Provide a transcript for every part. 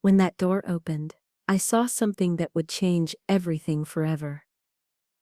When that door opened, I saw something that would change everything forever.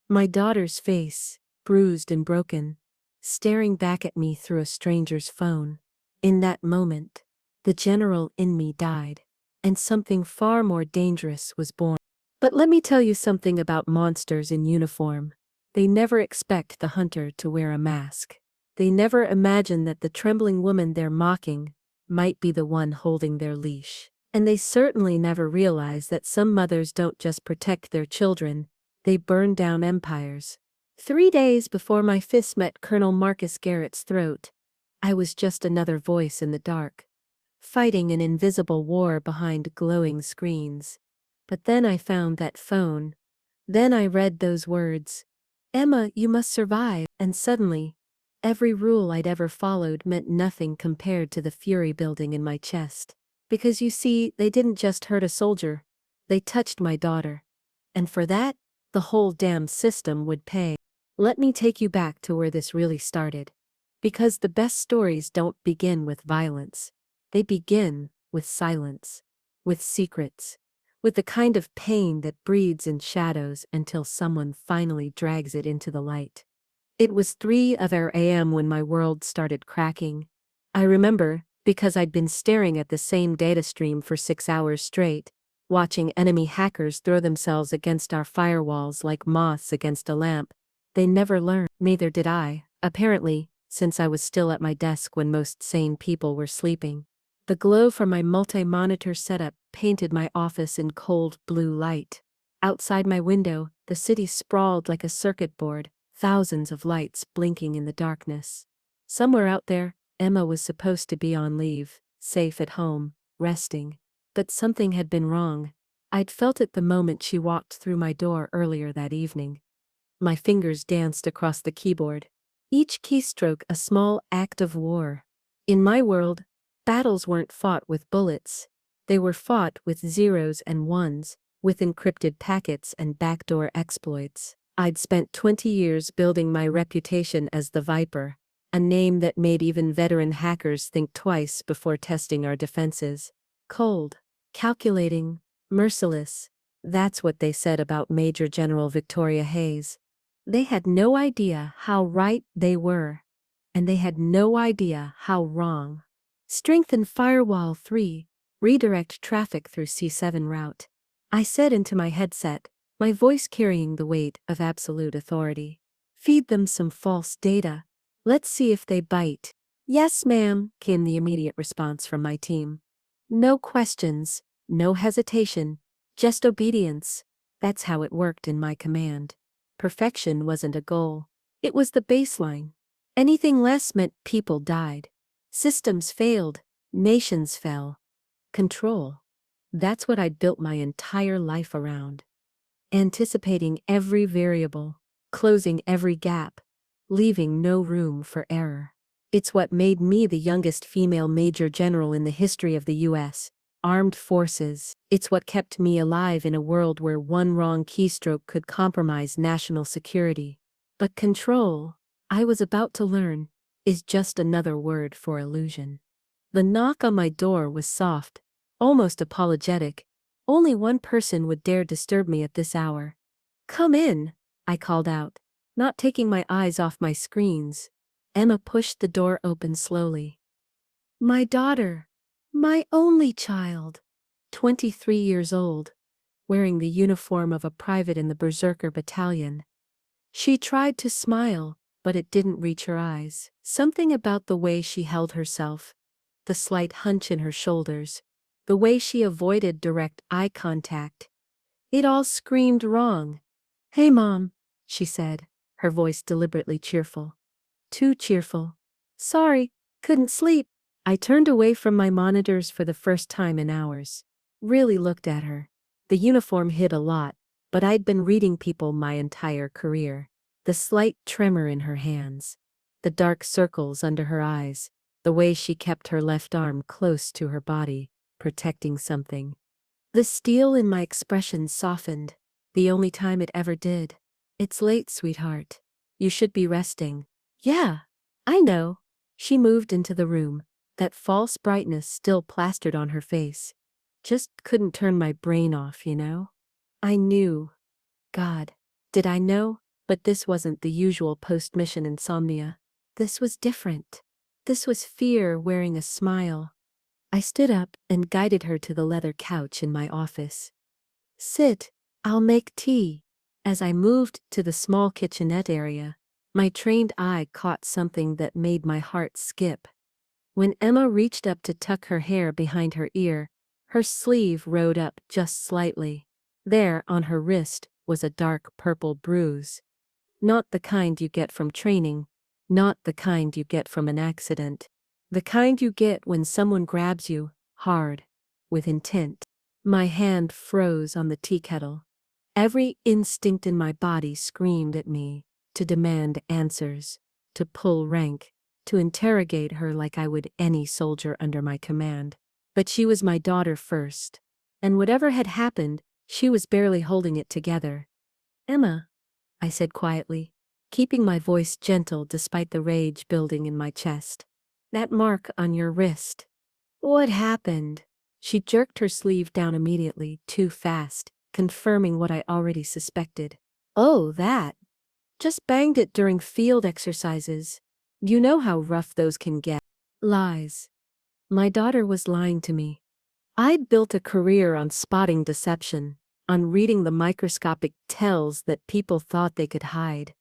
My daughter's face, bruised and broken, staring back at me through a stranger's phone. In that moment, the general in me died, and something far more dangerous was born. But let me tell you something about monsters in uniform. They never expect the hunter to wear a mask. They never imagine that the trembling woman they're mocking might be the one holding their leash. And they certainly never realize that some mothers don't just protect their children, they burn down empires. 3 days before my fist met Colonel Marcus Garrett's throat, I was just another voice in the dark, fighting an invisible war behind glowing screens. But then I found that phone. Then I read those words, "Emma, you must survive," and suddenly, every rule I'd ever followed meant nothing compared to the fury building in my chest. Because you see, they didn't just hurt a soldier, they touched my daughter. And for that, the whole damn system would pay. Let me take you back to where this really started. Because the best stories don't begin with violence. They begin with silence, with secrets, with the kind of pain that breeds in shadows until someone finally drags it into the light. It was 3 a.m. when my world started cracking. I remember, because I'd been staring at the same data stream for 6 hours straight, watching enemy hackers throw themselves against our firewalls like moths against a lamp. They never learned. Neither did I, apparently, since I was still at my desk when most sane people were sleeping. The glow from my multi-monitor setup painted my office in cold blue light. Outside my window, the city sprawled like a circuit board, thousands of lights blinking in the darkness. Somewhere out there, Emma was supposed to be on leave, safe at home, resting. But something had been wrong. I'd felt it the moment she walked through my door earlier that evening. My fingers danced across the keyboard, each keystroke a small act of war. In my world, battles weren't fought with bullets. They were fought with zeros and ones, with encrypted packets and backdoor exploits. I'd spent 20 years building my reputation as the Viper, a name that made even veteran hackers think twice before testing our defenses. Cold, calculating, merciless. That's what they said about Major General Victoria Hayes. They had no idea how right they were, and they had no idea how wrong. Strengthen Firewall 3, redirect traffic through C7 route. I said into my headset, my voice carrying the weight of absolute authority. Feed them some false data. Let's see if they bite. Yes, ma'am, came the immediate response from my team. No questions, no hesitation, just obedience. That's how it worked in my command. Perfection wasn't a goal. It was the baseline. Anything less meant people died. Systems failed. Nations fell. Control. That's what I'd built my entire life around. Anticipating every variable, closing every gap, leaving no room for error. It's what made me the youngest female major general in the history of the U.S. Armed Forces. It's what kept me alive in a world where one wrong keystroke could compromise national security. But control, I was about to learn, is just another word for illusion. The knock on my door was soft, almost apologetic. Only one person would dare disturb me at this hour. "Come in," I called out, not taking my eyes off my screens. Emma pushed the door open slowly. My daughter, my only child, 23 years old, wearing the uniform of a private in the Berserker Battalion. She tried to smile, but it didn't reach her eyes. Something about the way she held herself, the slight hunch in her shoulders, the way she avoided direct eye contact. It all screamed wrong. "Hey, Mom," she said, her voice deliberately cheerful. Too cheerful. "Sorry, couldn't sleep." I turned away from my monitors for the first time in hours. Really looked at her. The uniform hid a lot, but I'd been reading people my entire career. The slight tremor in her hands, the dark circles under her eyes, the way she kept her left arm close to her body, protecting something. The steel in my expression softened, the only time it ever did. "It's late, sweetheart. You should be resting." "Yeah, I know." She moved into the room, that false brightness still plastered on her face. Just couldn't turn my brain off, you know? I knew. God, did I know? But this wasn't the usual post-mission insomnia. This was different. This was fear wearing a smile. I stood up and guided her to the leather couch in my office. Sit, I'll make tea. As I moved to the small kitchenette area, my trained eye caught something that made my heart skip. When Emma reached up to tuck her hair behind her ear, her sleeve rode up just slightly. There, on her wrist, was a dark purple bruise. Not the kind you get from training, not the kind you get from an accident. The kind you get when someone grabs you, hard, with intent. My hand froze on the tea kettle. Every instinct in my body screamed at me to demand answers, to pull rank, to interrogate her like I would any soldier under my command. But she was my daughter first, and whatever had happened, she was barely holding it together. Emma, I said quietly, keeping my voice gentle despite the rage building in my chest. That mark on your wrist. What happened? She jerked her sleeve down immediately, too fast, confirming what I already suspected. Oh, that. Just banged it during field exercises. You know how rough those can get. Lies. My daughter was lying to me. I'd built a career on spotting deception, on reading the microscopic tells that people thought they could hide.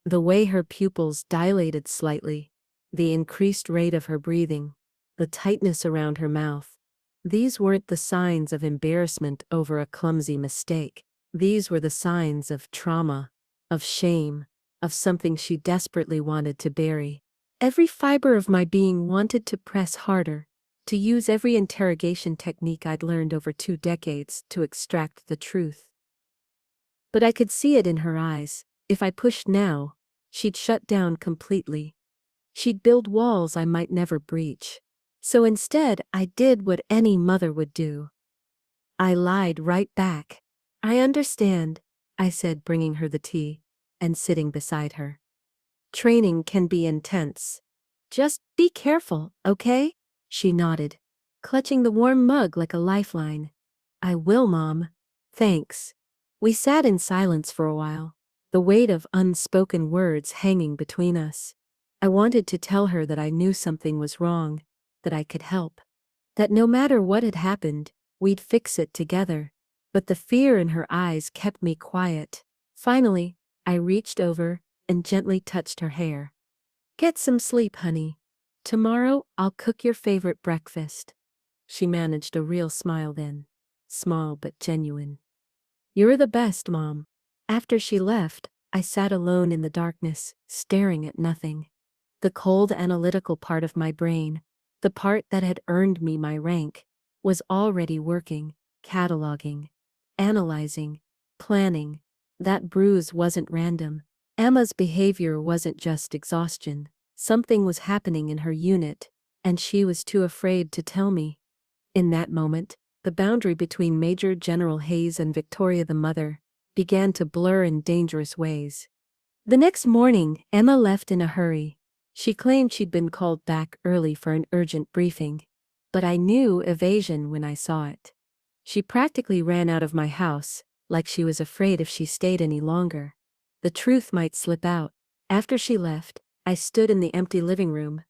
The way her pupils dilated slightly, the increased rate of her breathing, the tightness around her mouth. These weren't the signs of embarrassment over a clumsy mistake. These were the signs of trauma, of shame, of something she desperately wanted to bury. Every fiber of my being wanted to press harder, to use every interrogation technique I'd learned over 2 decades to extract the truth. But I could see it in her eyes. If I pushed now, she'd shut down completely. She'd build walls I might never breach. So instead, I did what any mother would do. I lied right back. I understand, I said, bringing her the tea and sitting beside her. Training can be intense. Just be careful, okay? She nodded, clutching the warm mug like a lifeline. I will, Mom. Thanks. We sat in silence for a while, the weight of unspoken words hanging between us. I wanted to tell her that I knew something was wrong, that I could help, that no matter what had happened, we'd fix it together. But the fear in her eyes kept me quiet. Finally, I reached over and gently touched her hair. Get some sleep, honey. Tomorrow I'll cook your favorite breakfast. She managed a real smile then, small but genuine. You're the best, Mom. After she left, I sat alone in the darkness, staring at nothing. The cold analytical part of my brain, the part that had earned me my rank, was already working, cataloging, analyzing, planning. That bruise wasn't random. Emma's behavior wasn't just exhaustion. Something was happening in her unit, and she was too afraid to tell me. In that moment, the boundary between Major General Hayes and Victoria the mother began to blur in dangerous ways. The next morning, Emma left in a hurry. She claimed she'd been called back early for an urgent briefing, but I knew evasion when I saw it. She practically ran out of my house, like she was afraid if she stayed any longer, the truth might slip out. After she left, I stood in the empty living room,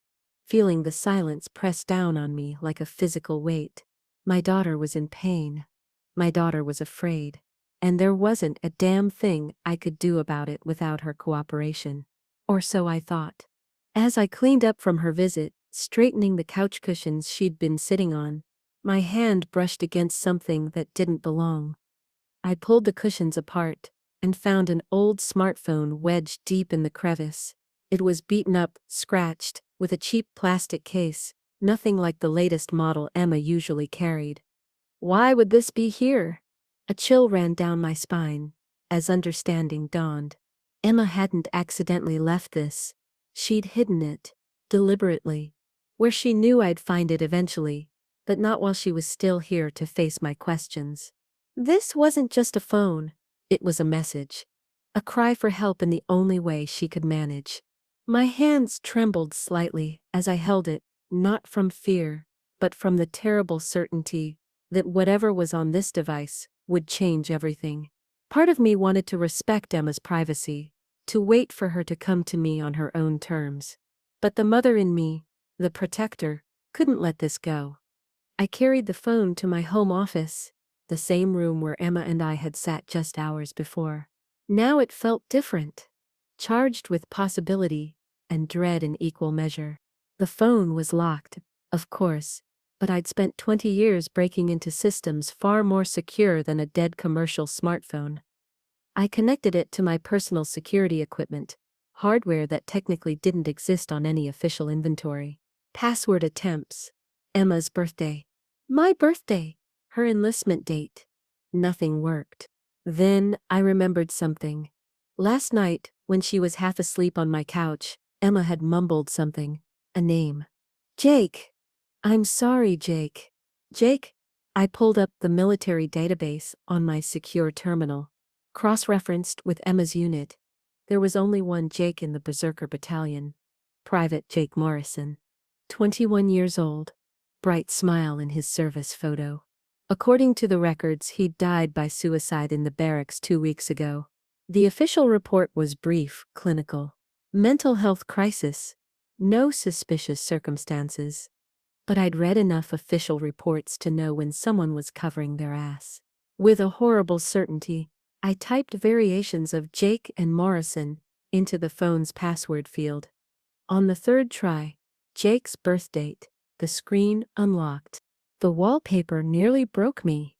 feeling the silence press down on me like a physical weight. My daughter was in pain. My daughter was afraid. And there wasn't a damn thing I could do about it without her cooperation. Or so I thought. As I cleaned up from her visit, straightening the couch cushions she'd been sitting on, my hand brushed against something that didn't belong. I pulled the cushions apart and found an old smartphone wedged deep in the crevice. It was beaten up, scratched, with a cheap plastic case, nothing like the latest model Emma usually carried. Why would this be here? A chill ran down my spine, as understanding dawned. Emma hadn't accidentally left this. She'd hidden it, deliberately, where she knew I'd find it eventually, but not while she was still here to face my questions. This wasn't just a phone, it was a message. A cry for help in the only way she could manage. My hands trembled slightly as I held it, not from fear, but from the terrible certainty that whatever was on this device would change everything. Part of me wanted to respect Emma's privacy, to wait for her to come to me on her own terms. But the mother in me, the protector, couldn't let this go. I carried the phone to my home office, the same room where Emma and I had sat just hours before. Now it felt different, charged with possibility and dread in equal measure. The phone was locked, of course, but I'd spent 20 years breaking into systems far more secure than a dead commercial smartphone. I connected it to my personal security equipment, hardware that technically didn't exist on any official inventory. Password attempts. Emma's birthday. My birthday. Her enlistment date. Nothing worked. Then I remembered something. Last night, when she was half asleep on my couch, Emma had mumbled something. A name. Jake. I'm sorry, Jake. Jake? I pulled up the military database on my secure terminal. Cross-referenced with Emma's unit. There was only one Jake in the Berserker Battalion. Private Jake Morrison. 21 years old. Bright smile in his service photo. According to the records, he'd died by suicide in the barracks 2 weeks ago. The official report was brief, clinical. Mental health crisis. No suspicious circumstances. But I'd read enough official reports to know when someone was covering their ass. With a horrible certainty, I typed variations of Jake and Morrison into the phone's password field. On the third try, Jake's birth date, the screen unlocked. The wallpaper nearly broke me.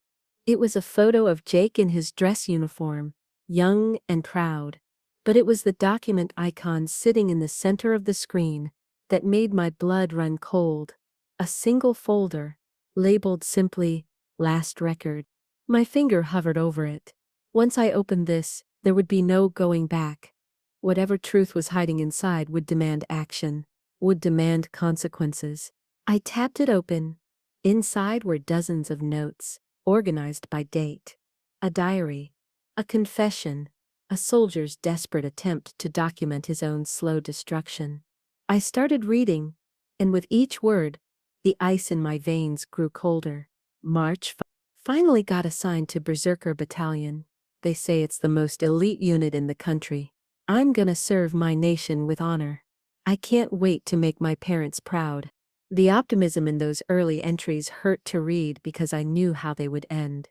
It was a photo of Jake in his dress uniform, young and proud. But it was the document icon sitting in the center of the screen that made my blood run cold. A single folder, labeled simply, Last Record. My finger hovered over it. Once I opened this, there would be no going back. Whatever truth was hiding inside would demand action, would demand consequences. I tapped it open. Inside were dozens of notes, organized by date. A diary. A confession. A soldier's desperate attempt to document his own slow destruction. I started reading, and with each word, the ice in my veins grew colder. March 5. Finally got assigned to Berserker Battalion. They say it's the most elite unit in the country. I'm gonna serve my nation with honor. I can't wait to make my parents proud. The optimism in those early entries hurt to read because I knew how they would end.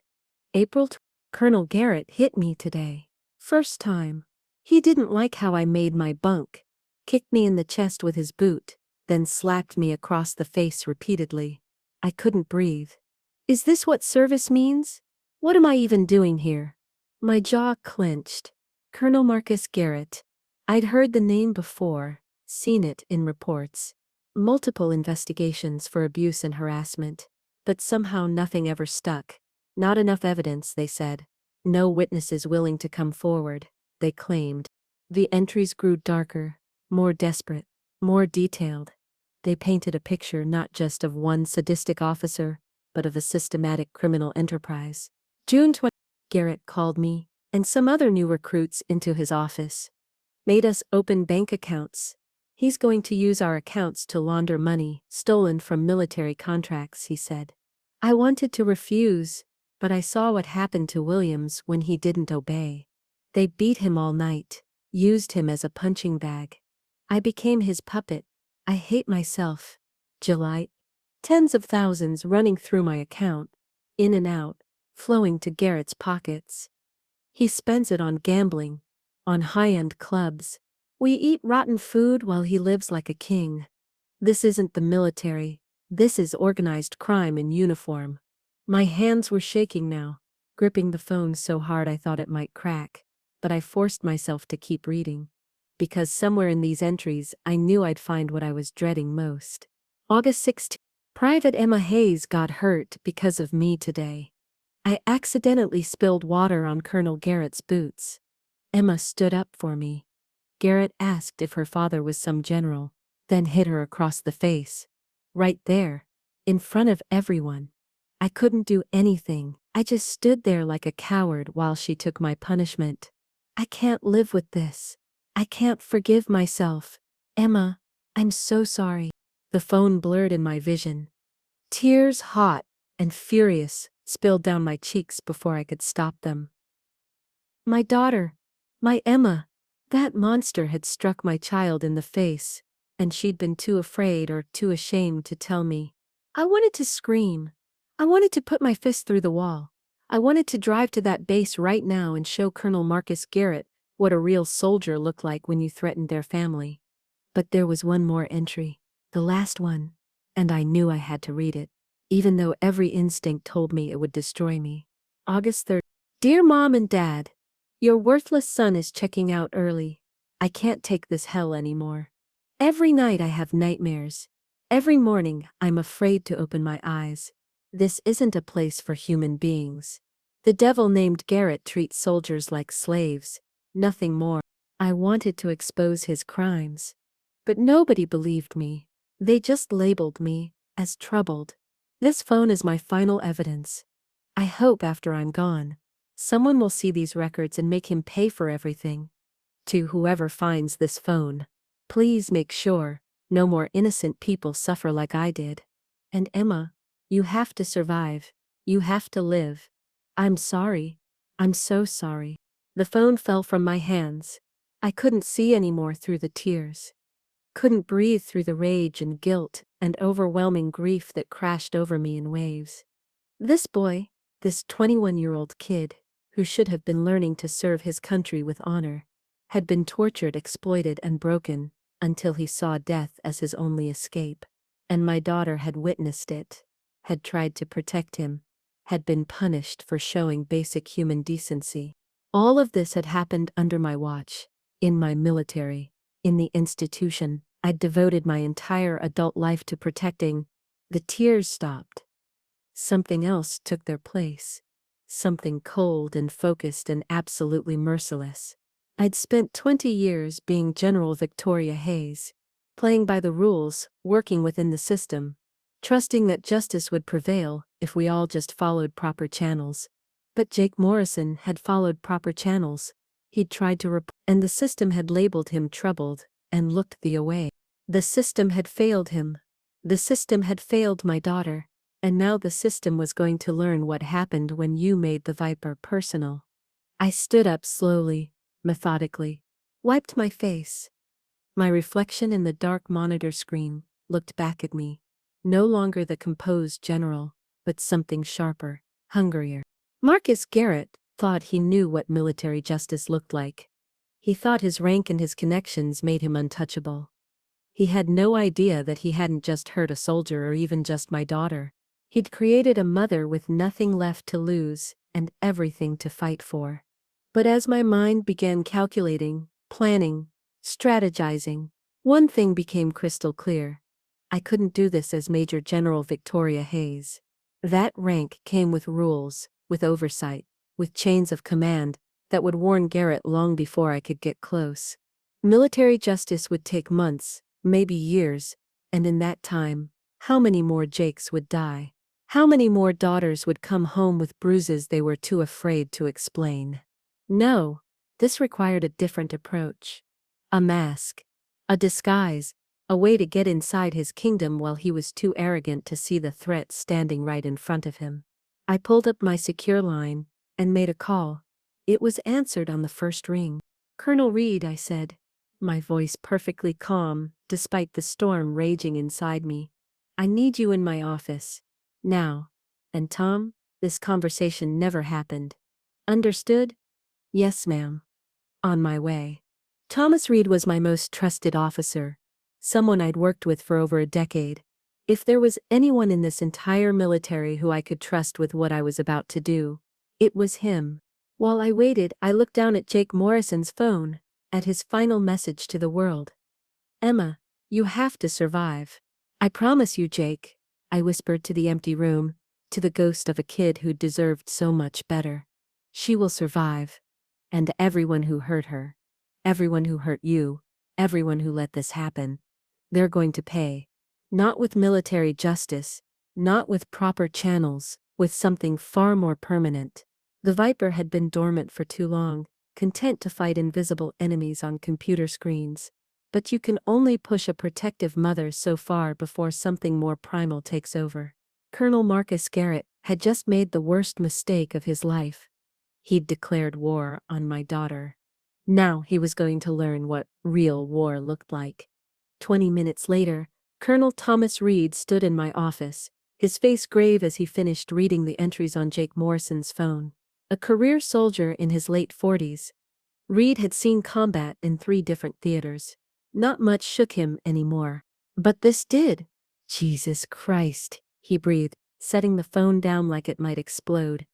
April 12. Colonel Garrett hit me today. First time. He didn't like how I made my bunk. Kicked me in the chest with his boot, then slapped me across the face repeatedly. I couldn't breathe. Is this what service means? What am I even doing here? My jaw clenched. Colonel Marcus Garrett. I'd heard the name before, seen it in reports. Multiple investigations for abuse and harassment. But somehow nothing ever stuck. Not enough evidence, they said. No witnesses willing to come forward, they claimed. The entries grew darker, more desperate, more detailed. They painted a picture not just of one sadistic officer, but of a systematic criminal enterprise. June 20. Garrett called me and some other new recruits into his office. Made us open bank accounts. He's going to use our accounts to launder money stolen from military contracts, he said. I wanted to refuse, but I saw what happened to Williams when he didn't obey. They beat him all night, used him as a punching bag. I became his puppet. I hate myself. July. Tens of thousands running through my account, in and out, flowing to Garrett's pockets. He spends it on gambling, on high-end clubs. We eat rotten food while he lives like a king. This isn't the military. This is organized crime in uniform. My hands were shaking now, gripping the phone so hard I thought it might crack, but I forced myself to keep reading. Because somewhere in these entries I knew I'd find what I was dreading most. August 16. Private Emma Hayes got hurt because of me today. I accidentally spilled water on Colonel Garrett's boots. Emma stood up for me. Garrett asked if her father was some general, then hit her across the face. Right there, in front of everyone. I couldn't do anything. I just stood there like a coward while she took my punishment. I can't live with this. I can't forgive myself. Emma, I'm so sorry. The phone blurred in my vision. Tears hot. and furious, spilled down my cheeks before I could stop them. My daughter, my Emma, that monster had struck my child in the face, and she'd been too afraid or too ashamed to tell me. I wanted to scream. I wanted to put my fist through the wall. I wanted to drive to that base right now and show Colonel Marcus Garrett what a real soldier looked like when you threatened their family. But there was one more entry, the last one, and I knew I had to read it, even though every instinct told me it would destroy me. August 3rd. Dear Mom and Dad, your worthless son is checking out early. I can't take this hell anymore. Every night I have nightmares. Every morning I'm afraid to open my eyes. This isn't a place for human beings. The devil named Garrett treats soldiers like slaves, nothing more. I wanted to expose his crimes. But nobody believed me. They just labeled me as troubled. This phone is my final evidence. I hope after I'm gone, someone will see these records and make him pay for everything. To whoever finds this phone, please make sure no more innocent people suffer like I did. And Emma, you have to survive. You have to live. I'm sorry. I'm so sorry. The phone fell from my hands. I couldn't see anymore through the tears. Couldn't breathe through the rage and guilt and overwhelming grief that crashed over me in waves. This boy, this 21-year-old kid, who should have been learning to serve his country with honor, had been tortured, exploited, and broken until he saw death as his only escape. And my daughter had witnessed it, had tried to protect him, had been punished for showing basic human decency. All of this had happened under my watch, in my military, in the institution I'd devoted my entire adult life to protecting. The tears stopped. Something else took their place. Something cold and focused and absolutely merciless. I'd spent 20 years being General Victoria Hayes, playing by the rules, working within the system, trusting that justice would prevail if we all just followed proper channels. But Jake Morrison had followed proper channels. He'd tried to and the system had labeled him troubled and looked the away. The system had failed him. The system had failed my daughter. And now the system was going to learn what happened when you made the Viper personal. I stood up slowly, methodically, wiped my face. My reflection in the dark monitor screen looked back at me, no longer the composed general, but something sharper, hungrier. Marcus Garrett thought he knew what military justice looked like. He thought his rank and his connections made him untouchable. He had no idea that he hadn't just hurt a soldier or even just my daughter. He'd created a mother with nothing left to lose and everything to fight for. But as my mind began calculating, planning, strategizing, one thing became crystal clear. I couldn't do this as Major General Victoria Hayes. That rank came with rules, with oversight, with chains of command that would warn Garrett long before I could get close. Military justice would take months, maybe years, and in that time, how many more Jakes would die? How many more daughters would come home with bruises they were too afraid to explain? No, this required a different approach. A mask. A disguise. A way to get inside his kingdom while he was too arrogant to see the threat standing right in front of him. I pulled up my secure line and made a call. It was answered on the first ring. Colonel Reed, I said, my voice perfectly calm despite the storm raging inside me. I need you in my office. Now. And Tom, this conversation never happened. Understood? Yes, ma'am. On my way. Thomas Reed was my most trusted officer, someone I'd worked with for over a decade. If there was anyone in this entire military who I could trust with what I was about to do, it was him. While I waited, I looked down at Jake Morrison's phone, at his final message to the world. Emma, you have to survive. I promise you, Jake, I whispered to the empty room, to the ghost of a kid who deserved so much better. She will survive. And everyone who hurt her, everyone who hurt you, everyone who let this happen, they're going to pay. Not with military justice, not with proper channels, with something far more permanent. The Viper had been dormant for too long, content to fight invisible enemies on computer screens. But you can only push a protective mother so far before something more primal takes over. Colonel Marcus Garrett, had just made the worst mistake of his life. He'd declared war on my daughter. Now he was going to learn what real war looked like. 20 minutes later, Colonel Thomas Reed stood in my office, his face grave as he finished reading the entries on Jake Morrison's phone. A career soldier in his late 40s, Reed had seen combat in 3 different theaters. Not much shook him anymore. But this did. Jesus Christ, he breathed, setting the phone down like it might explode.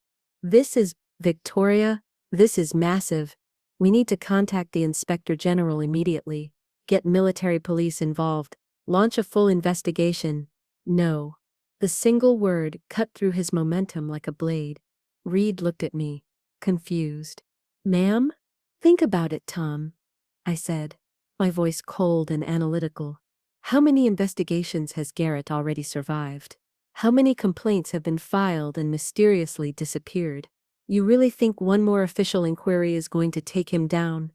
This is Victoria. This is massive. We need to contact the Inspector General immediately. Get military police involved. Launch a full investigation. No. The single word cut through his momentum like a blade. Reed looked at me, confused. Ma'am? Think about it, Tom, I said, my voice cold and analytical. How many investigations has Garrett already survived? How many complaints have been filed and mysteriously disappeared? You really think one more official inquiry is going to take him down?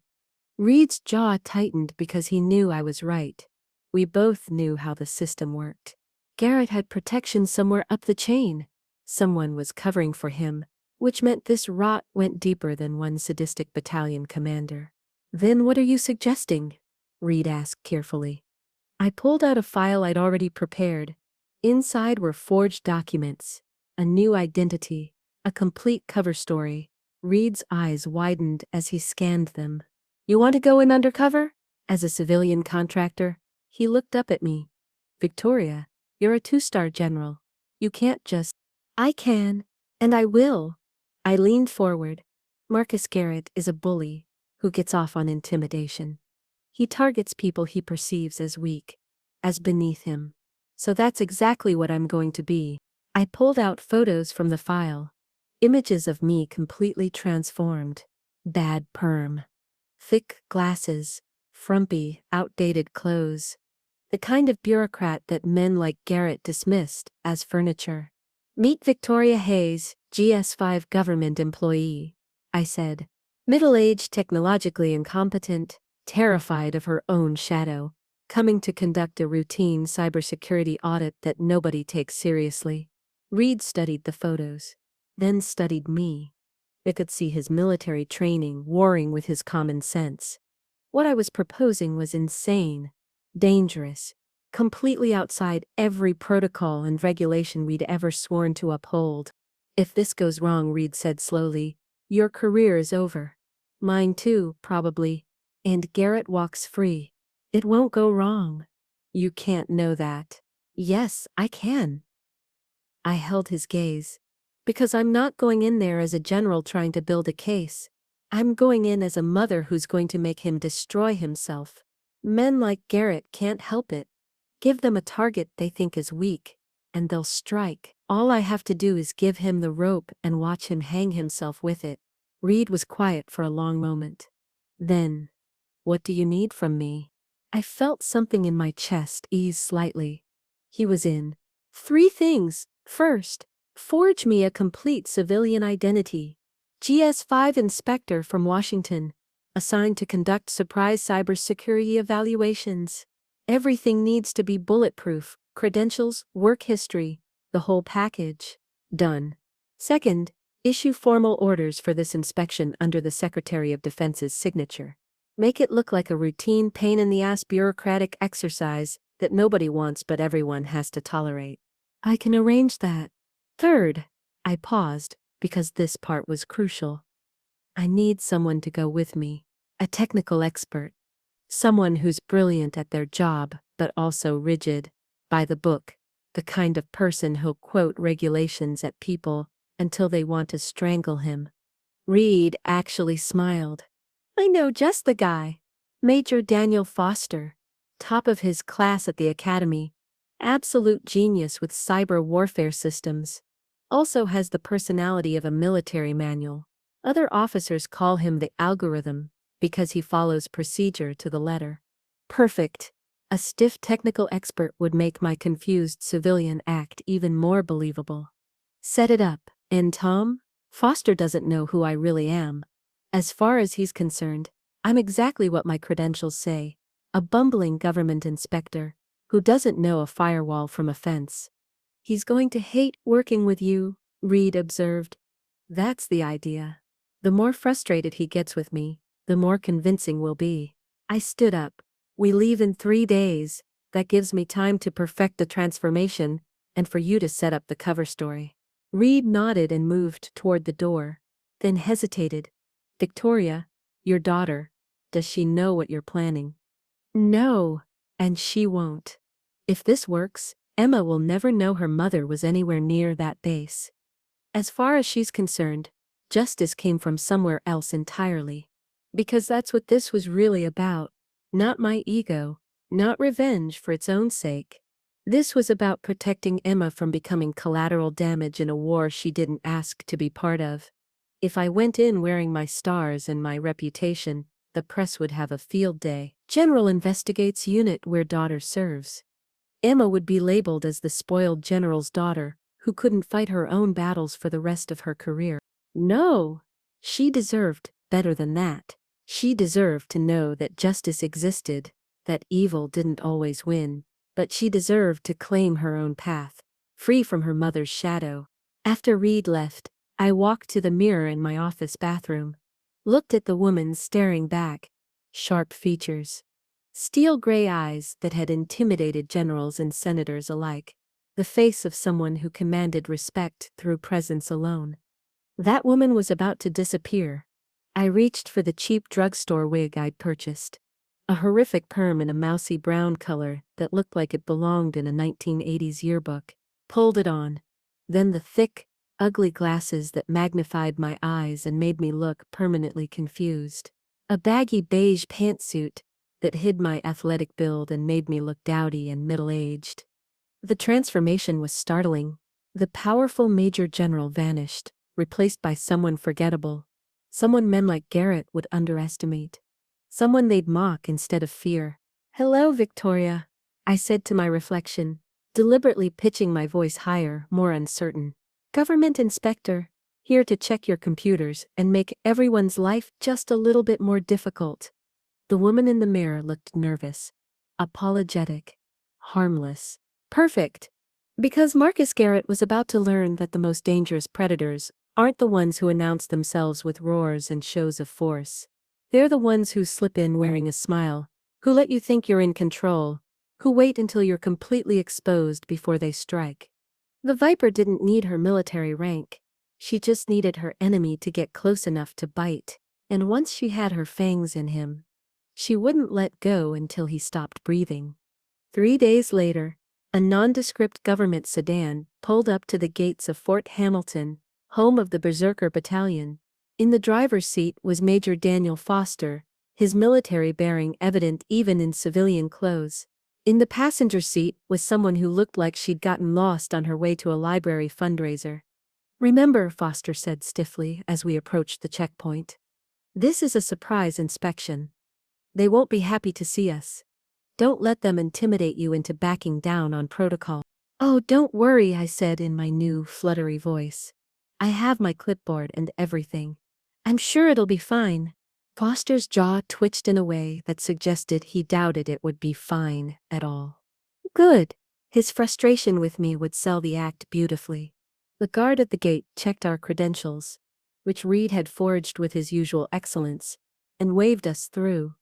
Reed's jaw tightened because he knew I was right. We both knew how the system worked. Garrett had protection somewhere up the chain. Someone was covering for him, which meant this rot went deeper than one sadistic battalion commander. Then what are you suggesting? Reed asked carefully. I pulled out a file I'd already prepared. Inside were forged documents, a new identity, a complete cover story. Reed's eyes widened as he scanned them. You want to go in undercover? As a civilian contractor? He looked up at me. Victoria, you're a 2-star general. You can't just. I can, and I will. I leaned forward. Marcus Garrett is a bully who gets off on intimidation. He targets people he perceives as weak, as beneath him. So that's exactly what I'm going to be. I pulled out photos from the file. Images of me completely transformed. Bad perm. Thick glasses. Frumpy, outdated clothes. The kind of bureaucrat that men like Garrett dismissed as furniture. Meet Victoria Hayes, GS5 government employee, I said. Middle-aged, technologically incompetent, terrified of her own shadow, coming to conduct a routine cybersecurity audit that nobody takes seriously. Reed studied the photos, then studied me. I could see his military training warring with his common sense. What I was proposing was insane, dangerous, completely outside every protocol and regulation we'd ever sworn to uphold. If this goes wrong, Reed said slowly, your career is over. Mine too, probably. And Garrett walks free. It won't go wrong. You can't know that. Yes, I can. I held his gaze. Because I'm not going in there as a general trying to build a case. I'm going in as a mother who's going to make him destroy himself. Men like Garrett can't help it. Give them a target they think is weak, and they'll strike. All I have to do is give him the rope and watch him hang himself with it. Reed was quiet for a long moment. Then, what do you need from me? I felt something in my chest ease slightly. He was in. 3 things. First, forge me a complete civilian identity. GS5 inspector from Washington, assigned to conduct surprise cybersecurity evaluations. Everything needs to be bulletproof, credentials, work history, the whole package. Done. Second, issue formal orders for this inspection under the Secretary of Defense's signature. Make it look like a routine pain-in-the-ass bureaucratic exercise that nobody wants but everyone has to tolerate. I can arrange that. Third, I paused, because this part was crucial. I need someone to go with me, a technical expert. Someone who's brilliant at their job, but also rigid, by the book, the kind of person who'll quote regulations at people until they want to strangle him. Reed actually smiled. I know just the guy. Major Daniel Foster, top of his class at the academy, absolute genius with cyber warfare systems. Also has the personality of a military manual. Other officers call him the algorithm, because he follows procedure to the letter. Perfect. A stiff technical expert would make my confused civilian act even more believable. Set it up. And Tom? Foster doesn't know who I really am. As far as he's concerned, I'm exactly what my credentials say. A bumbling government inspector, who doesn't know a firewall from a fence. He's going to hate working with you, Reed observed. That's the idea. The more frustrated he gets with me, the more convincing we'll be. I stood up. We leave in 3 days. That gives me time to perfect the transformation, and for you to set up the cover story. Reed nodded and moved toward the door, then hesitated. Victoria, your daughter, does she know what you're planning? No, and she won't. If this works, Emma will never know her mother was anywhere near that base. As far as she's concerned, justice came from somewhere else entirely. Because that's what this was really about. Not my ego, not revenge for its own sake. This was about protecting Emma from becoming collateral damage in a war she didn't ask to be part of. If I went in wearing my stars and my reputation, the press would have a field day. General investigates unit where daughter serves. Emma would be labeled as the spoiled general's daughter, who couldn't fight her own battles for the rest of her career. No! She deserved better than that. She deserved to know that justice existed, that evil didn't always win, but she deserved to claim her own path, free from her mother's shadow. After Reed left, I walked to the mirror in my office bathroom, looked at the woman staring back, sharp features, steel gray eyes that had intimidated generals and senators alike, the face of someone who commanded respect through presence alone. That woman was about to disappear. I reached for the cheap drugstore wig I'd purchased. A horrific perm in a mousy brown color that looked like it belonged in a 1980s yearbook. Pulled it on. Then the thick, ugly glasses that magnified my eyes and made me look permanently confused. A baggy beige pantsuit that hid my athletic build and made me look dowdy and middle-aged. The transformation was startling. The powerful Major General vanished, replaced by someone forgettable. Someone men like Garrett would underestimate. Someone they'd mock instead of fear. Hello, Victoria, I said to my reflection, deliberately pitching my voice higher, more uncertain. Government inspector, here to check your computers and make everyone's life just a little bit more difficult. The woman in the mirror looked nervous, apologetic, harmless. Perfect. Because Marcus Garrett was about to learn that the most dangerous predators aren't the ones who announce themselves with roars and shows of force. They're the ones who slip in wearing a smile, who let you think you're in control, who wait until you're completely exposed before they strike. The Viper didn't need her military rank. She just needed her enemy to get close enough to bite, and once she had her fangs in him, she wouldn't let go until he stopped breathing. 3 days later, a nondescript government sedan pulled up to the gates of Fort Hamilton, home of the Berserker Battalion. In the driver's seat was Major Daniel Foster, his military bearing evident even in civilian clothes. In the passenger seat was someone who looked like she'd gotten lost on her way to a library fundraiser. Remember, Foster said stiffly as we approached the checkpoint. This is a surprise inspection. They won't be happy to see us. Don't let them intimidate you into backing down on protocol. Oh, don't worry, I said in my new, fluttery voice. I have my clipboard and everything. I'm sure it'll be fine. Foster's jaw twitched in a way that suggested he doubted it would be fine at all. Good. His frustration with me would sell the act beautifully. The guard at the gate checked our credentials, which Reed had forged with his usual excellence, and waved us through.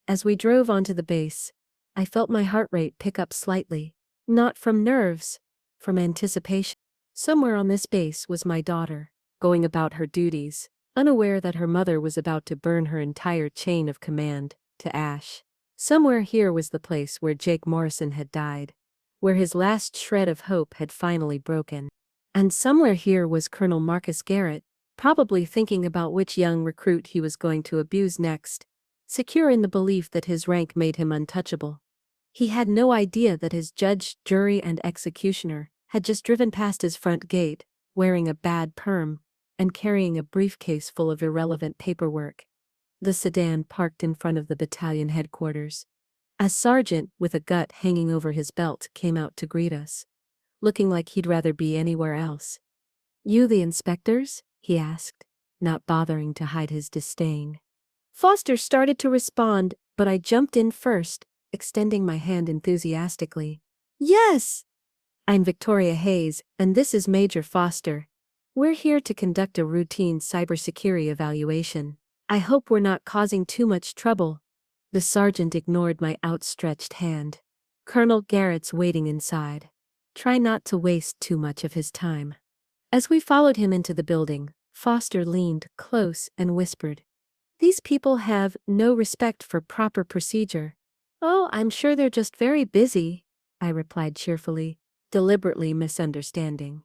As we drove onto the base, I felt my heart rate pick up slightly, not from nerves, from anticipation. Somewhere on this base was my daughter, going about her duties, unaware that her mother was about to burn her entire chain of command to ash. Somewhere here was the place where Jake Morrison had died, where his last shred of hope had finally broken. And somewhere here was Colonel Marcus Garrett, probably thinking about which young recruit he was going to abuse next, secure in the belief that his rank made him untouchable. He had no idea that his judge, jury, and executioner had just driven past his front gate, wearing a bad perm, and carrying a briefcase full of irrelevant paperwork. The sedan parked in front of the battalion headquarters. A sergeant with a gut hanging over his belt came out to greet us, looking like he'd rather be anywhere else. You the inspectors? He asked, not bothering to hide his disdain. Foster started to respond, but I jumped in first, extending my hand enthusiastically. Yes! I'm Victoria Hayes, and this is Major Foster. We're here to conduct a routine cybersecurity evaluation. I hope we're not causing too much trouble. The sergeant ignored my outstretched hand. Colonel Garrett's waiting inside. Try not to waste too much of his time. As we followed him into the building, Foster leaned close and whispered, "These people have no respect for proper procedure." "Oh, I'm sure they're just very busy," I replied cheerfully, deliberately misunderstanding.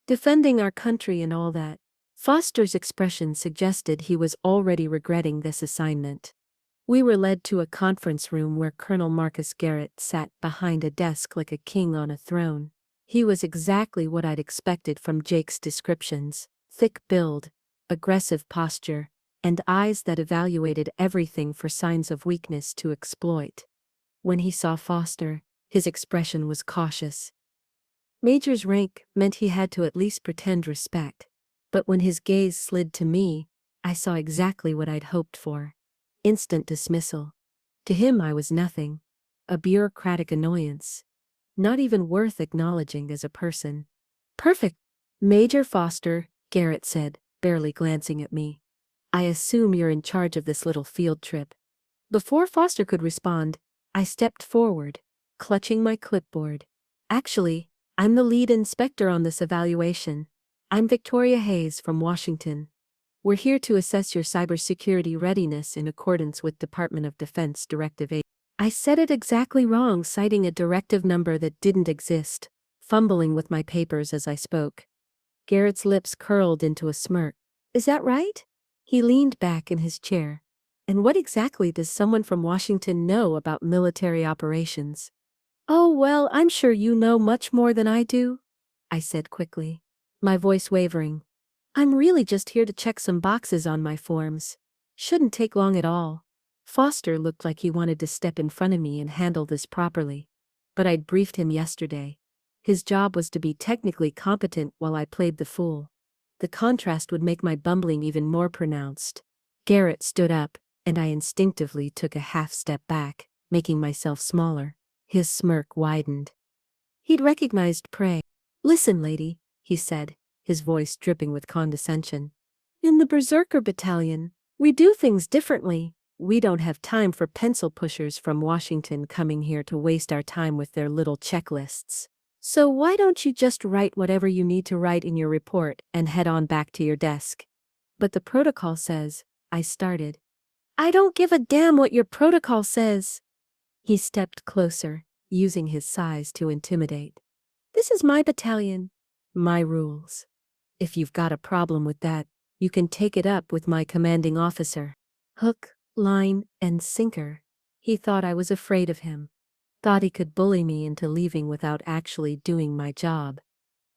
"Defending our country and all that." Foster's expression suggested he was already regretting this assignment. We were led to a conference room where Colonel Marcus Garrett sat behind a desk like a king on a throne. He was exactly what I'd expected from Jake's descriptions: thick build, aggressive posture, and eyes that evaluated everything for signs of weakness to exploit. When he saw Foster, his expression was cautious. Major's rank meant he had to at least pretend respect. But when his gaze slid to me, I saw exactly what I'd hoped for. Instant dismissal. To him I was nothing. A bureaucratic annoyance. Not even worth acknowledging as a person. "Perfect, Major Foster," Garrett said, barely glancing at me. "I assume you're in charge of this little field trip." Before Foster could respond, I stepped forward, clutching my clipboard. "Actually, I'm the lead inspector on this evaluation. I'm Victoria Hayes from Washington. We're here to assess your cybersecurity readiness in accordance with Department of Defense Directive 8. I said it exactly wrong, citing a directive number that didn't exist, fumbling with my papers as I spoke. Garrett's lips curled into a smirk. "Is that right?" He leaned back in his chair. "And what exactly does someone from Washington know about military operations?" "Oh, well, I'm sure you know much more than I do," I said quickly, my voice wavering. "I'm really just here to check some boxes on my forms. Shouldn't take long at all." Foster looked like he wanted to step in front of me and handle this properly. But I'd briefed him yesterday. His job was to be technically competent while I played the fool. The contrast would make my bumbling even more pronounced. Garrett stood up, and I instinctively took a half step back, making myself smaller. His smirk widened. He'd recognized prey. "Listen, lady," he said, his voice dripping with condescension. "In the Berserker Battalion, we do things differently. We don't have time for pencil pushers from Washington coming here to waste our time with their little checklists. So why don't you just write whatever you need to write in your report and head on back to your desk?" "But the protocol says," I started. "I don't give a damn what your protocol says." He stepped closer, using his size to intimidate. "This is my battalion. My rules. If you've got a problem with that, you can take it up with my commanding officer." Hook, line, and sinker. He thought I was afraid of him. Thought he could bully me into leaving without actually doing my job.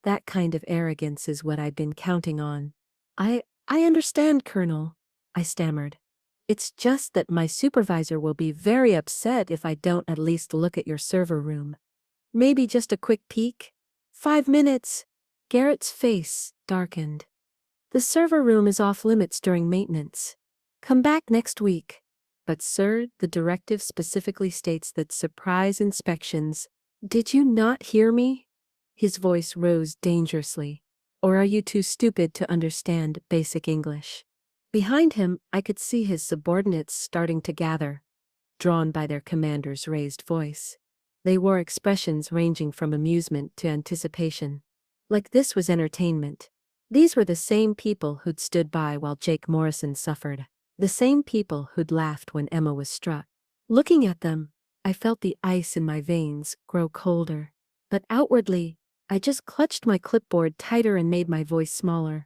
That kind of arrogance is what I'd been counting on. I understand, Colonel," I stammered. "It's just that my supervisor will be very upset if I don't at least look at your server room. Maybe just a quick peek? 5 minutes." Garrett's face darkened. "The server room is off limits during maintenance. Come back next week." "But sir, the directive specifically states that surprise inspections—" "Did you not hear me?" His voice rose dangerously. "Or are you too stupid to understand basic English?" Behind him, I could see his subordinates starting to gather, drawn by their commander's raised voice. They wore expressions ranging from amusement to anticipation. Like this was entertainment. These were the same people who'd stood by while Jake Morrison suffered. The same people who'd laughed when Emma was struck. Looking at them, I felt the ice in my veins grow colder. But outwardly, I just clutched my clipboard tighter and made my voice smaller.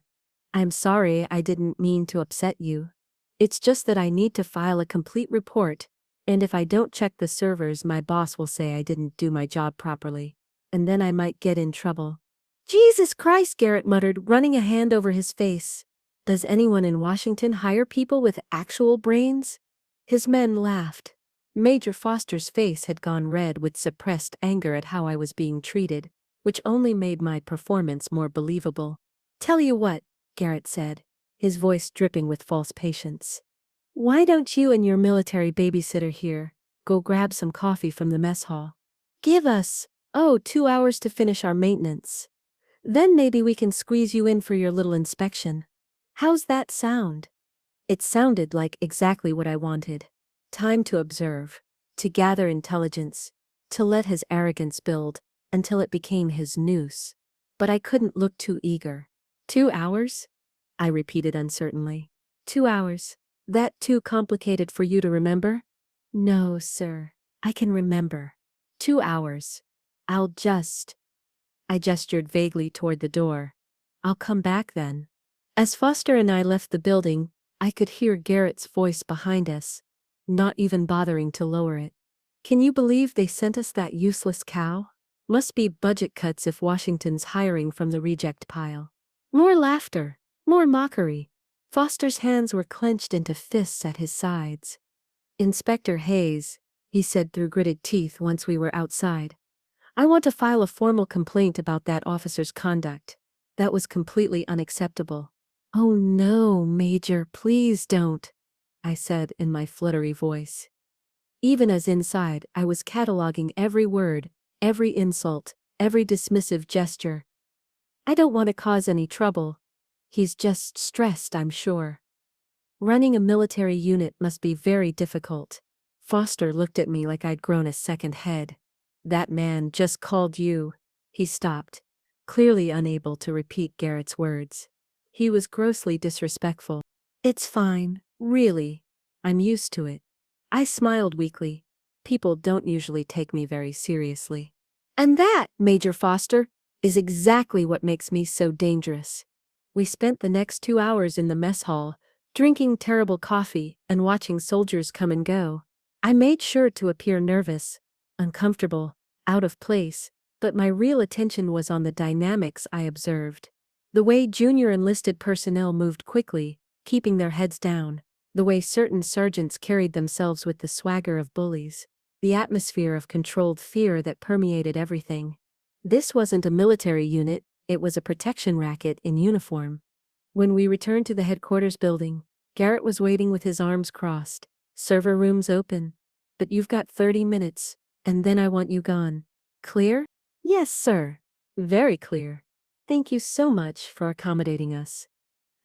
"I'm sorry, I didn't mean to upset you. It's just that I need to file a complete report, and if I don't check the servers, my boss will say I didn't do my job properly. And then I might get in trouble." "Jesus Christ," Garrett muttered, running a hand over his face. "Does anyone in Washington hire people with actual brains?" His men laughed. Major Foster's face had gone red with suppressed anger at how I was being treated, which only made my performance more believable. "Tell you what," Garrett said, his voice dripping with false patience. "Why don't you and your military babysitter here go grab some coffee from the mess hall? Give us, 2 hours to finish our maintenance. Then maybe we can squeeze you in for your little inspection. How's that sound? It sounded like exactly what I wanted. Time to observe, to gather intelligence, to let his arrogance build, until it became his noose. But I couldn't look too eager. 2 hours? I repeated uncertainly. 2 hours. That too complicated for you to remember? No, sir. I can remember. 2 hours. I'll just. I gestured vaguely toward the door. I'll come back then. As Foster and I left the building, I could hear Garrett's voice behind us, not even bothering to lower it. Can you believe they sent us that useless cow? Must be budget cuts if Washington's hiring from the reject pile. More laughter, more mockery. Foster's hands were clenched into fists at his sides. Inspector Hayes, he said through gritted teeth once we were outside. I want to file a formal complaint about that officer's conduct. That was completely unacceptable. Oh no, Major, please don't, I said in my fluttery voice. Even as inside, I was cataloging every word, every insult, every dismissive gesture. I don't want to cause any trouble. He's just stressed, I'm sure. Running a military unit must be very difficult. Foster looked at me like I'd grown a second head. That man just called you. He stopped, clearly unable to repeat Garrett's words. He was grossly disrespectful. It's fine, really. I'm used to it. I smiled weakly. People don't usually take me very seriously. And that, Major Foster, is exactly what makes me so dangerous. We spent the next 2 hours in the mess hall, drinking terrible coffee and watching soldiers come and go. I made sure to appear nervous, uncomfortable, out of place, but my real attention was on the dynamics I observed. The way junior enlisted personnel moved quickly, keeping their heads down, the way certain sergeants carried themselves with the swagger of bullies, the atmosphere of controlled fear that permeated everything. This wasn't a military unit, it was a protection racket in uniform. When we returned to the headquarters building, Garrett was waiting with his arms crossed. Server room's open. But you've got 30 minutes, and then I want you gone. Clear? Yes, sir. Very clear. Thank you so much for accommodating us.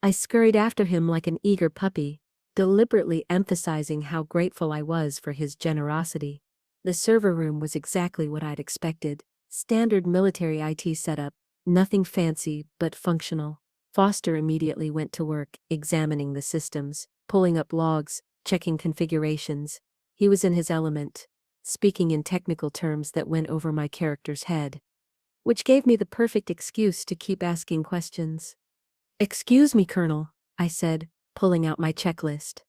I scurried after him like an eager puppy, deliberately emphasizing how grateful I was for his generosity. The server room was exactly what I'd expected. Standard military IT setup, nothing fancy but functional. Foster immediately went to work, examining the systems, pulling up logs, checking configurations. He was in his element, speaking in technical terms that went over my character's head, which gave me the perfect excuse to keep asking questions. Excuse me, Colonel, I said, pulling out my checklist.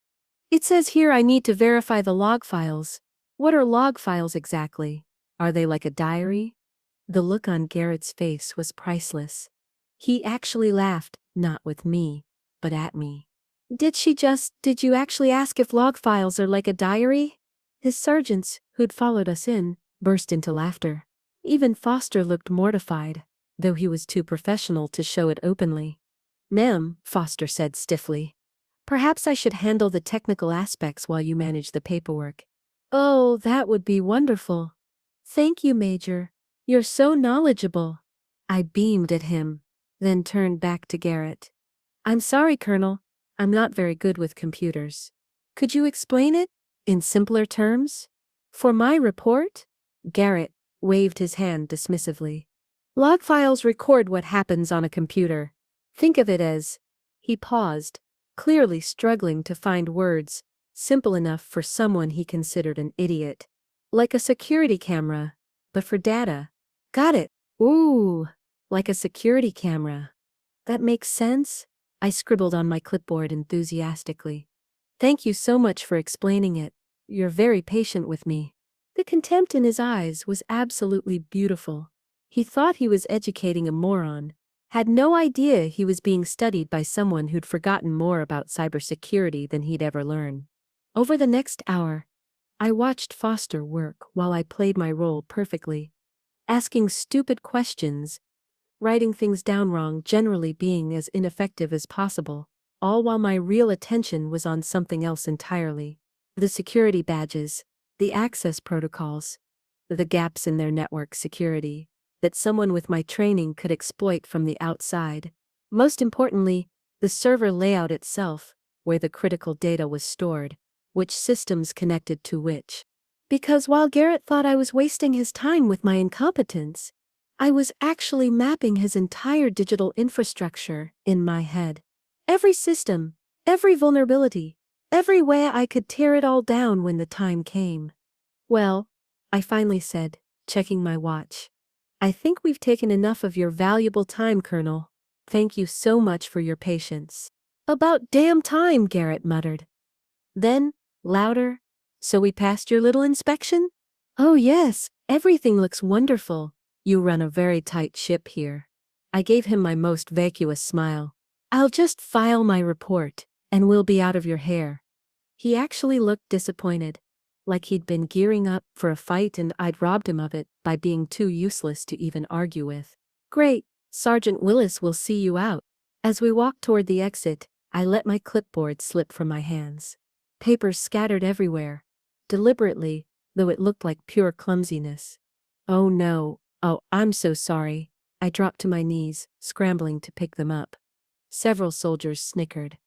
It says here I need to verify the log files. What are log files exactly? Are they like a diary? The look on Garrett's face was priceless. He actually laughed, not with me, but at me. Did you actually ask if log files are like a diary? His sergeants, who'd followed us in, burst into laughter. Even Foster looked mortified, though he was too professional to show it openly. Ma'am, Foster said stiffly. Perhaps I should handle the technical aspects while you manage the paperwork. Oh, that would be wonderful. Thank you, Major. You're so knowledgeable. I beamed at him, then turned back to Garrett. I'm sorry, Colonel. I'm not very good with computers. Could you explain it? In simpler terms? For my report? Garrett waved his hand dismissively. Log files record what happens on a computer. Think of it as. He paused, clearly struggling to find words, simple enough for someone he considered an idiot. Like a security camera, but for data. Got it. Ooh, like a security camera. That makes sense? I scribbled on my clipboard enthusiastically. Thank you so much for explaining it. You're very patient with me. The contempt in his eyes was absolutely beautiful. He thought he was educating a moron, had no idea he was being studied by someone who'd forgotten more about cybersecurity than he'd ever learn. Over the next hour, I watched Foster work while I played my role perfectly, asking stupid questions, writing things down wrong, generally being as ineffective as possible, all while my real attention was on something else entirely. The security badges, the access protocols, the gaps in their network security, that someone with my training could exploit from the outside. Most importantly, the server layout itself, where the critical data was stored, which systems connected to which. Because while Garrett thought I was wasting his time with my incompetence, I was actually mapping his entire digital infrastructure in my head. Every system, every vulnerability, every way I could tear it all down when the time came. Well, I finally said, checking my watch. I think we've taken enough of your valuable time, Colonel. Thank you so much for your patience. About damn time, Garrett muttered. Then, louder, so we passed your little inspection? Oh yes, everything looks wonderful. You run a very tight ship here. I gave him my most vacuous smile. I'll just file my report, and we'll be out of your hair. He actually looked disappointed, like he'd been gearing up for a fight and I'd robbed him of it by being too useless to even argue with. Great, Sergeant Willis will see you out. As we walked toward the exit, I let my clipboard slip from my hands. Papers scattered everywhere, deliberately, though it looked like pure clumsiness. Oh no, oh, I'm so sorry. I dropped to my knees, scrambling to pick them up. Several soldiers snickered.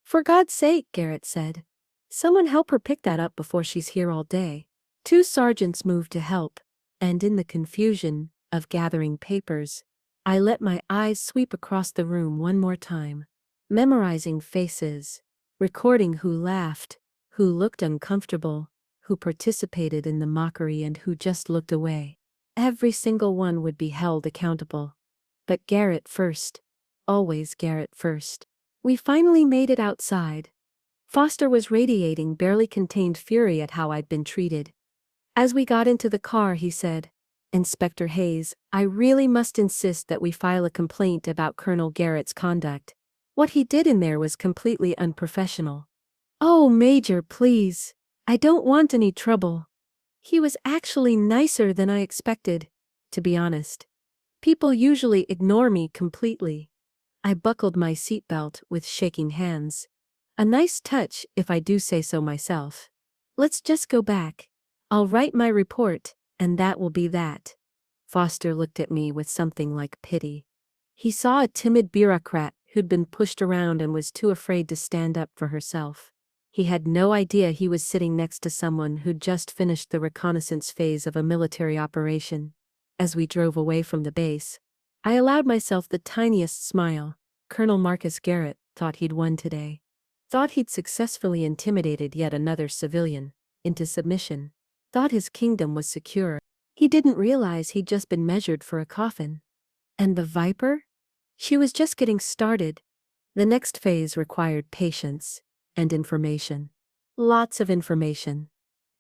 For God's sake, Garrett said. Someone help her pick that up before she's here all day. Two sergeants moved to help, and in the confusion of gathering papers, I let my eyes sweep across the room one more time, memorizing faces, recording who laughed, who looked uncomfortable, who participated in the mockery and who just looked away. Every single one would be held accountable. But Garrett first. Always Garrett first. We finally made it outside. Foster was radiating barely contained fury at how I'd been treated. As we got into the car, he said, Inspector Hayes, I really must insist that we file a complaint about Colonel Garrett's conduct. What he did in there was completely unprofessional. Oh, Major, please. I don't want any trouble. He was actually nicer than I expected, to be honest. People usually ignore me completely. I buckled my seatbelt with shaking hands. A nice touch, if I do say so myself. Let's just go back. I'll write my report, and that will be that. Foster looked at me with something like pity. He saw a timid bureaucrat who'd been pushed around and was too afraid to stand up for herself. He had no idea he was sitting next to someone who'd just finished the reconnaissance phase of a military operation. As we drove away from the base, I allowed myself the tiniest smile. Colonel Marcus Garrett thought he'd won today. Thought he'd successfully intimidated yet another civilian into submission. Thought his kingdom was secure. He didn't realize he'd just been measured for a coffin. And the Viper? She was just getting started. The next phase required patience and information. Lots of information.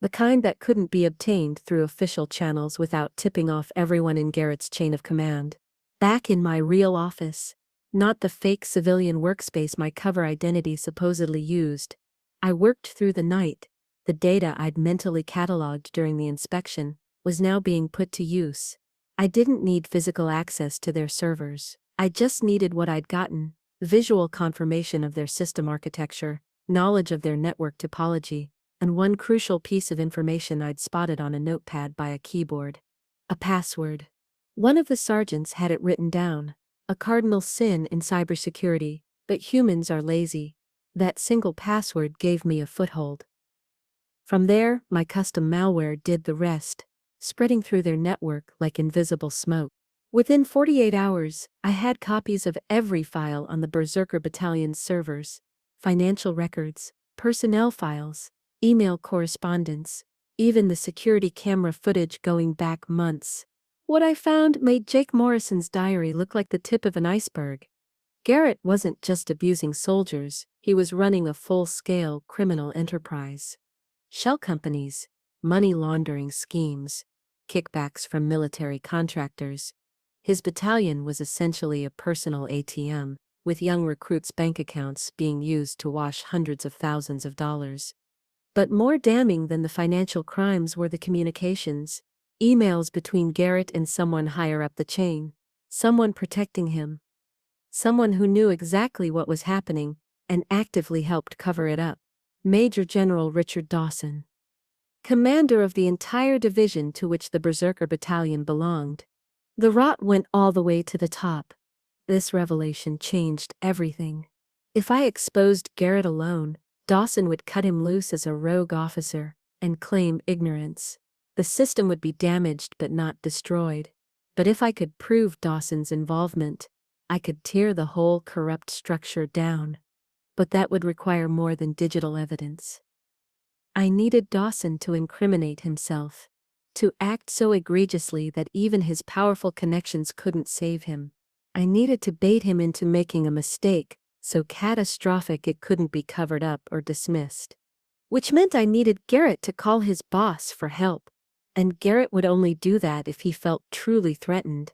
The kind that couldn't be obtained through official channels without tipping off everyone in Garrett's chain of command. Back in my real office, not the fake civilian workspace my cover identity supposedly used, I worked through the night. The data I'd mentally cataloged during the inspection was now being put to use. I didn't need physical access to their servers. I just needed what I'd gotten: visual confirmation of their system architecture, knowledge of their network topology, and one crucial piece of information I'd spotted on a notepad by a keyboard. A password. One of the sergeants had it written down. A cardinal sin in cybersecurity, but humans are lazy. That single password gave me a foothold. From there, my custom malware did the rest, spreading through their network like invisible smoke. Within 48 hours, I had copies of every file on the Berserker Battalion's servers: financial records, personnel files, email correspondence, even the security camera footage going back months. What I found made Jake Morrison's diary look like the tip of an iceberg. Garrett wasn't just abusing soldiers, he was running a full-scale criminal enterprise. Shell companies, money laundering schemes, kickbacks from military contractors. His battalion was essentially a personal ATM, with young recruits' bank accounts being used to wash hundreds of thousands of dollars. But more damning than the financial crimes were the communications. Emails between Garrett and someone higher up the chain. Someone protecting him. Someone who knew exactly what was happening and actively helped cover it up. Major General Richard Dawson, commander of the entire division to which the Berserker Battalion belonged. The rot went all the way to the top. This revelation changed everything. If I exposed Garrett alone, Dawson would cut him loose as a rogue officer and claim ignorance. The system would be damaged but not destroyed. But if I could prove Dawson's involvement, I could tear the whole corrupt structure down. But that would require more than digital evidence. I needed Dawson to incriminate himself, to act so egregiously that even his powerful connections couldn't save him. I needed to bait him into making a mistake, so catastrophic it couldn't be covered up or dismissed. Which meant I needed Garrett to call his boss for help. And Garrett would only do that if he felt truly threatened.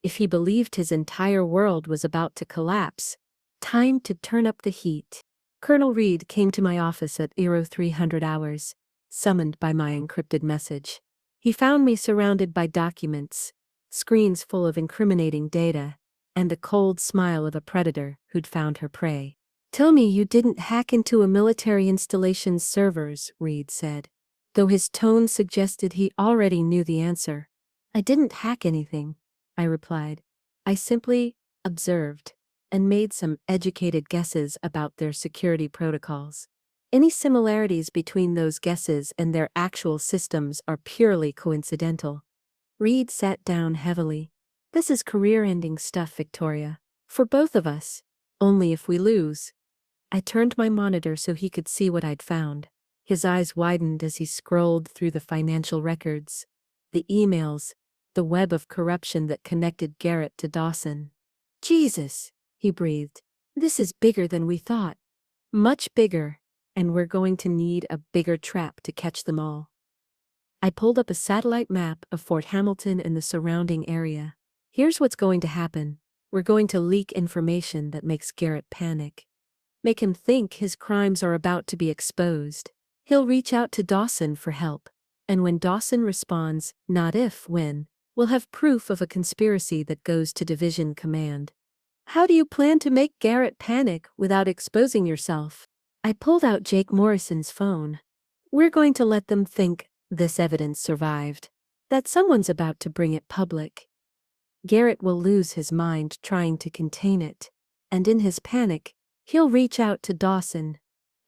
If he believed his entire world was about to collapse. Time to turn up the heat. Colonel Reed came to my office at 0300 hours, summoned by my encrypted message. He found me surrounded by documents, screens full of incriminating data, and the cold smile of a predator who'd found her prey. "Tell me you didn't hack into a military installation's servers," Reed said, though his tone suggested he already knew the answer. "I didn't hack anything," I replied. "I simply observed and made some educated guesses about their security protocols. Any similarities between those guesses and their actual systems are purely coincidental." Reed sat down heavily. "This is career-ending stuff, Victoria. For both of us. Only if we lose." I turned my monitor so he could see what I'd found. His eyes widened as he scrolled through the financial records, the emails, the web of corruption that connected Garrett to Dawson. "Jesus," he breathed. "This is bigger than we thought. Much bigger, and we're going to need a bigger trap to catch them all." I pulled up a satellite map of Fort Hamilton and the surrounding area. "Here's what's going to happen. We're going to leak information that makes Garrett panic. Make him think his crimes are about to be exposed. He'll reach out to Dawson for help. And when Dawson responds, not if, when, we'll have proof of a conspiracy that goes to Division Command." "How do you plan to make Garrett panic without exposing yourself?" I pulled out Jake Morrison's phone. "We're going to let them think this evidence survived, that someone's about to bring it public. Garrett will lose his mind trying to contain it, and in his panic, he'll reach out to Dawson."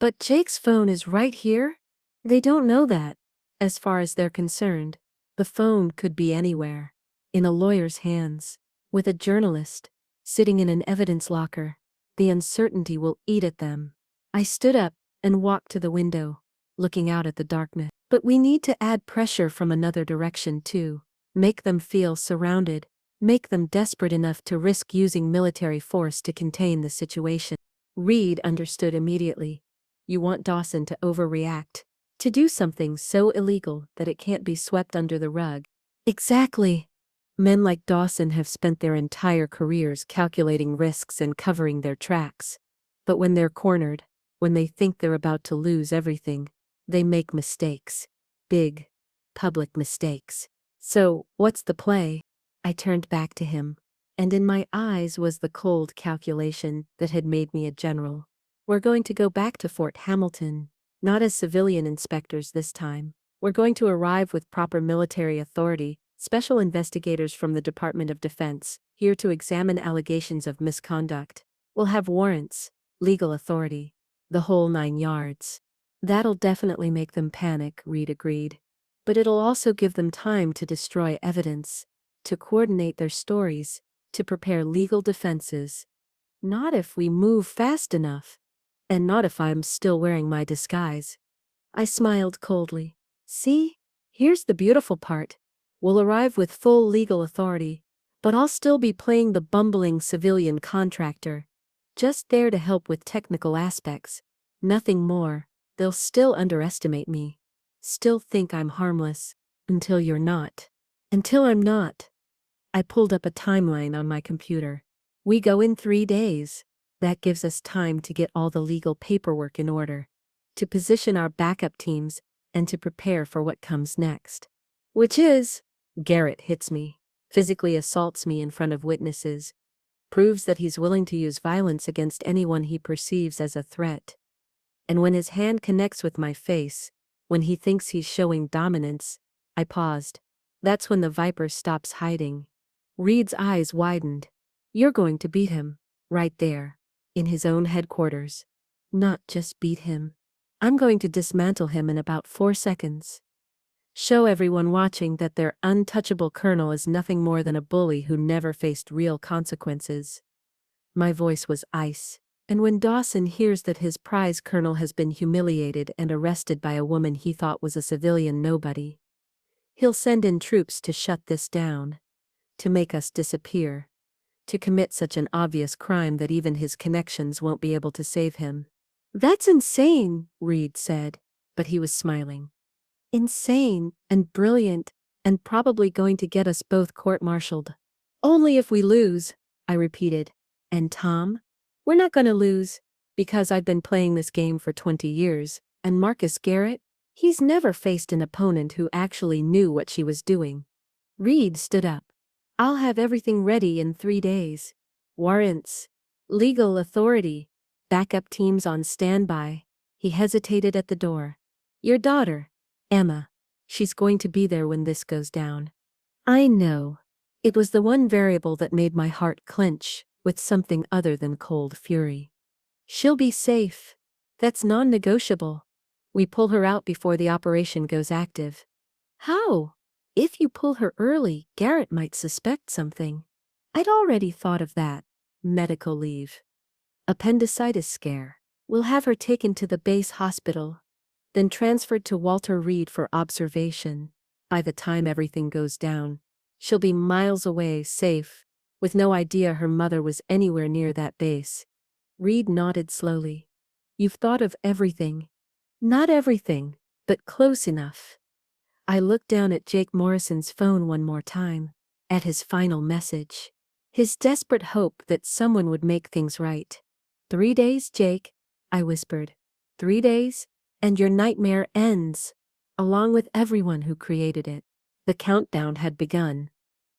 "But Jake's phone is right here?" "They don't know that. As far as they're concerned, the phone could be anywhere. In a lawyer's hands, with a journalist, sitting in an evidence locker. The uncertainty will eat at them." I stood up and walked to the window, looking out at the darkness. "But we need to add pressure from another direction too. Make them feel surrounded. Make them desperate enough to risk using military force to contain the situation." Reed understood immediately. "You want Dawson to overreact, to do something so illegal that it can't be swept under the rug." "Exactly. Men like Dawson have spent their entire careers calculating risks and covering their tracks. But when they're cornered, when they think they're about to lose everything, they make mistakes. Big, public mistakes. So, what's the play?" I turned back to him, and in my eyes was the cold calculation that had made me a general. "We're going to go back to Fort Hamilton, not as civilian inspectors this time. We're going to arrive with proper military authority, special investigators from the Department of Defense, here to examine allegations of misconduct. We'll have warrants, legal authority, the whole 9 yards. "That'll definitely make them panic," Reed agreed. "But it'll also give them time to destroy evidence, to coordinate their stories, to prepare legal defenses. Not if we move fast enough. And not if I'm still wearing my disguise." I smiled coldly. "See? Here's the beautiful part. We'll arrive with full legal authority, but I'll still be playing the bumbling civilian contractor. Just there to help with technical aspects. Nothing more. They'll still underestimate me. Still think I'm harmless. Until you're not. Until I'm not." I pulled up a timeline on my computer. "We go in 3 days. That gives us time to get all the legal paperwork in order, to position our backup teams, and to prepare for what comes next. Which is, Garrett hits me, physically assaults me in front of witnesses, proves that he's willing to use violence against anyone he perceives as a threat. And when his hand connects with my face, when he thinks he's showing dominance," I paused. "That's when the Viper stops hiding. Reed's eyes widened. You're going to beat him. Right there. In his own headquarters. Not just beat him. I'm going to dismantle him in about 4 seconds. Show everyone watching that their untouchable colonel is nothing more than a bully who never faced real consequences. My voice was ice. And when Dawson hears that his prize colonel has been humiliated and arrested by a woman he thought was a civilian nobody, he'll send in troops to shut this down. To make us disappear. To commit such an obvious crime that even his connections won't be able to save him. That's insane, Reed said, but he was smiling. Insane, and brilliant, and probably going to get us both court-martialed. Only if we lose, I repeated. And Tom? We're not gonna lose, because I've been playing this game for 20 years, and Marcus Garrett? He's never faced an opponent who actually knew what she was doing. Reed stood up. I'll have everything ready in 3 days. Warrants. Legal authority. Backup teams on standby. He hesitated at the door. Your daughter, Emma. She's going to be there when this goes down. I know. It was the one variable that made my heart clench, with something other than cold fury. She'll be safe. That's non-negotiable. We pull her out before the operation goes active. How? If you pull her early, Garrett might suspect something. I'd already thought of that. Medical leave. Appendicitis scare. We'll have her taken to the base hospital, then transferred to Walter Reed for observation. By the time everything goes down, she'll be miles away, safe, with no idea her mother was anywhere near that base. Reed nodded slowly. You've thought of everything. Not everything, but close enough. I looked down at Jake Morrison's phone one more time, at his final message. His desperate hope that someone would make things right. 3 days, Jake, I whispered. 3 days, and your nightmare ends, along with everyone who created it. The countdown had begun.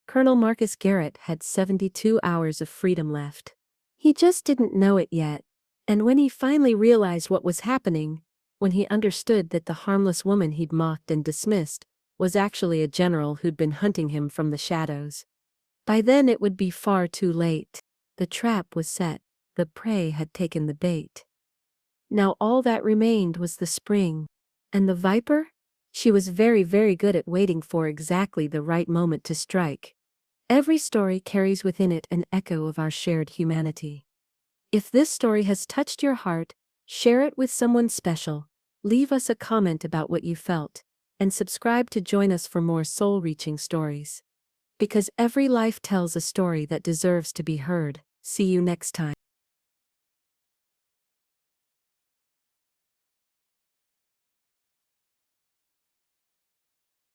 Colonel Marcus Garrett had 72 hours of freedom left. He just didn't know it yet, and when he finally realized what was happening, when he understood that the harmless woman he'd mocked and dismissed was actually a general who'd been hunting him from the shadows, by then it would be far too late. The trap was set. The prey had taken the bait. Now all that remained was the spring. And the viper? She was very, very good at waiting for exactly the right moment to strike. Every story carries within it an echo of our shared humanity. If this story has touched your heart, share it with someone special. Leave us a comment about what you felt, and subscribe to join us for more soul-reaching stories. Because every life tells a story that deserves to be heard. See you next time.